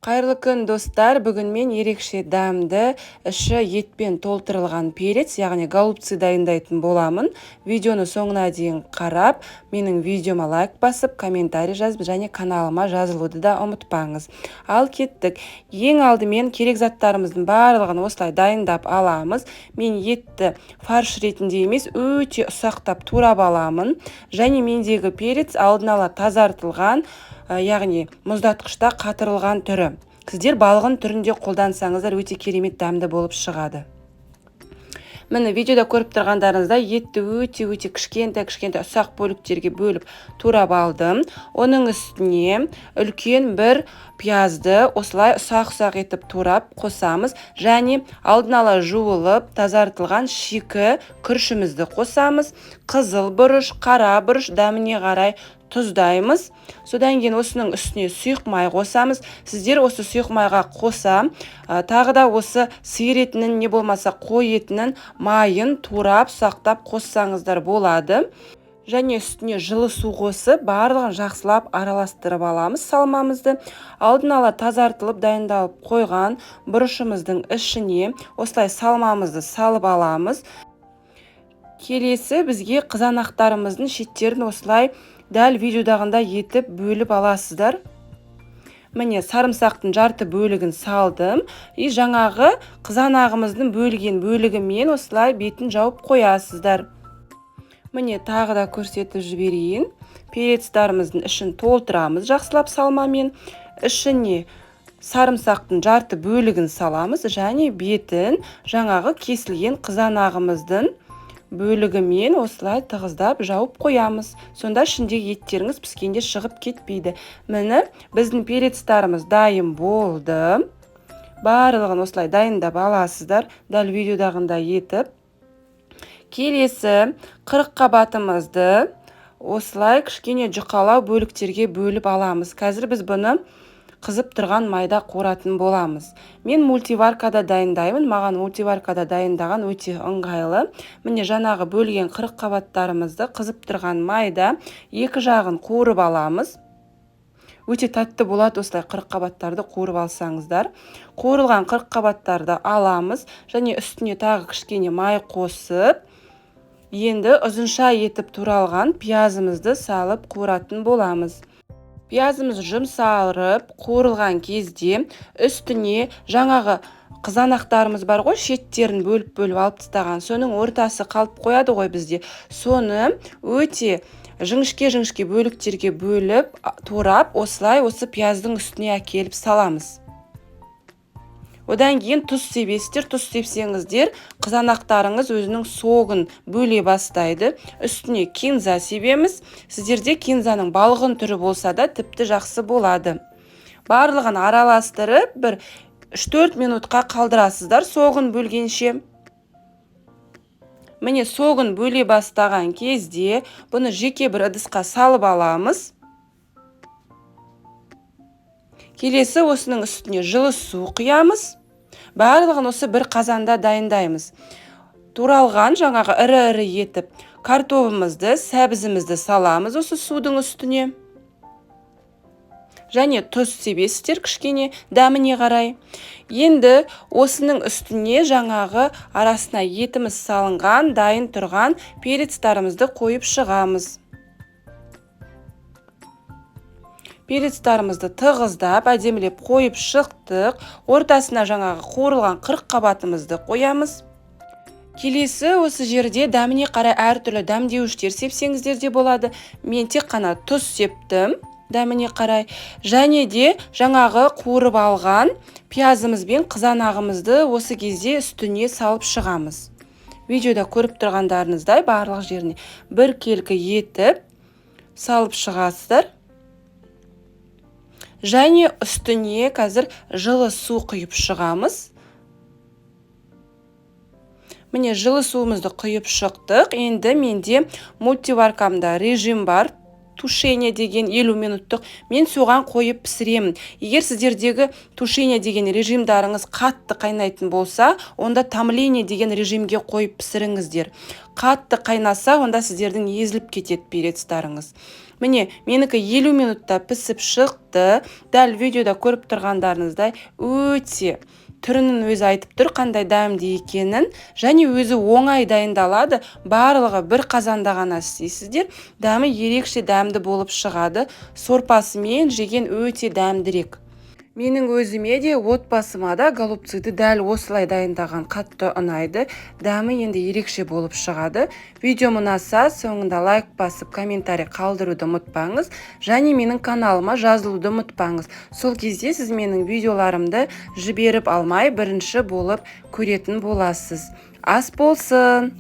Қайырлы күн достар, бүгін мен ерекше дәмді іші етпен толтырылған перец, яғни голубцы дайындайтын боламын. Видеоны соңына дейін қарап, менің видеома лайк басып, комментарий жазып, және каналыма жазылуды да ұмытпаңыз. Ал кеттік. Ең алдымен керек заттарымыздың барлығын осылай дайындап аламыз. Мен етті фарш ретінде емес, өте ұсақтап турап аламын. Және мендегі перец алдын ала тазартылған, яғни мұздатқышта қатырылған түрі. Сіздер балығын түрінде қолдансаңыздар өте керемет дәмді болып шығады. Міне видеода көріп тұрғандарыңыздай етті өте кішкентай ұсақ бөліктерге бөліп турап алдым. Оның үстіне үлкен бір пиязды осылай ұсақ етіп турап қосамыз, және алдын ала жуылып тазартылған шикі күрішімізді қосамыз. Қызыл бұрыш, қара бұрыш, дәміне қарай тұздаймыз. Содан кейін осының үстіне сұйық май қосамыз. Сіздер осы сұйық майға қоса, тағы да осы сиыр етінің не болмаса қой етінің майын турап сақтап қоссаңыздар болады. Және үстіне жылы су қосып, барлығын жақсылап араластырып аламыз салмамызды. Алдын ала тазартылып дайындалып қойған бұрышымыздың ішіне осылай салмамызды салып аламыз. Келесі бізге қызанақтарымыздың шеттерін осылай дәл видеодағындай етіп бөліп аласыздар. Міне сарымсақтың жарты бөлігін салдым. Жаңағы қызанағымыздың бөлген бөлігімен осылай бетін жауып қоясыздар. Міне тағы да көрсетіп жіберейін. Перецтарымыздың ішін толтырамыз жақсылап салмамен. Ішіне сарымсақтың жарты бөлігін саламыз, және бетін жаңағы кесілген қызанағымыздың бөлігімен осылай тығыздап жауып қоямыз. Сонда ішіндегі еттеріңіз піскенде шығып кетпейді. Міне біздің перецтарымыз дайын болды. Барлығын осылай дайындап аласыздар, дәл видеодағындай етіп. Келесі 40 қабатымызды осылай кішкене жұқалау бөліктерге бөліп аламыз. Қазір біз бұны қызып тұрған майда қоратын боламыз. Мен мультиваркада дайындаймын. Маған мультиваркада дайындаған өте ыңғайлы. Міне жаңағы бөлген 40 қабаттарымызды қызып тұрған майда екі жағын қуырып аламыз. Өте тәтті болады осылай 40 қабаттарды қуырып алсаңыздар. Қуырылған 40 қабаттарды аламыз, және үстіне тағы кішкене май қосып, енді ұзынша етіп туралған пиязымызды салып қуыратын боламыз. Пиязымыз жұмсарып қуырылған кезде үстіне жаңағы қызанақтарымыз бар ғой, шеттерін бөліп алып тастаған, соның ортасы қалып қояды ғой бізде. Соны өте жіңішке бөліктерге бөліп турап, осылай осы пияздың үстіне әкеліп саламыз. Одан кейін тұз себесіздер, тұз сепсеңіздер, қызанақтарыңыз өзінің соғын бөле бастайды. Үстіне кинза себеміз. Сіздерде кинзаның балғын түрі болса да тіпті жақсы болады. Барлығын араластырып, бір 3-4 минутқа қалдырасыздар соғын бөлгенше. Міне соғын бөле бастаған кезде бұны жеке бір ыдысқа салып аламыз. Келесі осының үстіне жылы су құямыз. Барлығын осы бір қазанда дайындаймыз. Туралған жаңағы ірі етіп картофелімізді, сәбізімізді саламыз осы судың үстіне. Және тұз себесіздер кішкене дәміне қарай. Енді осының үстіне жаңағы арасына етіміз салынған, дайын тұрған перецтарымызды қойып шығамыз. Перецтарымызды тығыздап, әдемілеп қойып шықтық. Ортасына жаңағы қуырылған 40 қабатымызды қоямыз. Келесі осы жерде дәміне қарай әртүрлі дәмдеуіштер сепсеңіздер де болады. Мен тек қана тұз септім дәміне қарай. Және де жаңағы қуырып алған пиязымыз бен қызанағымызды осы кезде үстіне салып шығамыз. Видеода көріп тұрғандарыңыздай барлық жеріне бір келкі етіп салып шығасыздар. Және үстіне қазір жылы су құйып шығамыз. Міне жылы суымызды құйып шықтық. Енді менде мультиваркамда режим бар. Тушение деген 50 минуттық. Мен соған қойып пісіремін. Егер сіздердегі тушение деген режимдарыңыз қатты қайнайтын болса, онда томление деген режимге қойып пісіріңіздер. Қатты қайнаса, онда сіздердің езіліп кетеді перецтарыңыз. Міне, менікі 50 минутта пісіп шықты. Дәл видеода көріп тұрғандарыңыздай өте түрінің өзі айтып тұр қандай дәмді екенін, және өзі оңай дайындалады. Барлығы бір қазанда ғана істейсіздер. Дәмі ерекше дәмді болып шығады. Сорпасымен жеген өте дәмдірек. Менің өзіме де, отбасыма да голубцыды дәл осылай дайындаған қатты ұнайды. Дәмі енді ерекше болып шығады. Видеом ұнаса, соңында лайк басып, комментарий қалдыруды ұмытпаңыз. Және менің каналыма жазылуды ұмытпаңыз. Сол кезде сіз менің видеоларымды жіберіп алмай бірінші болып көретін боласыз. Ас болсын!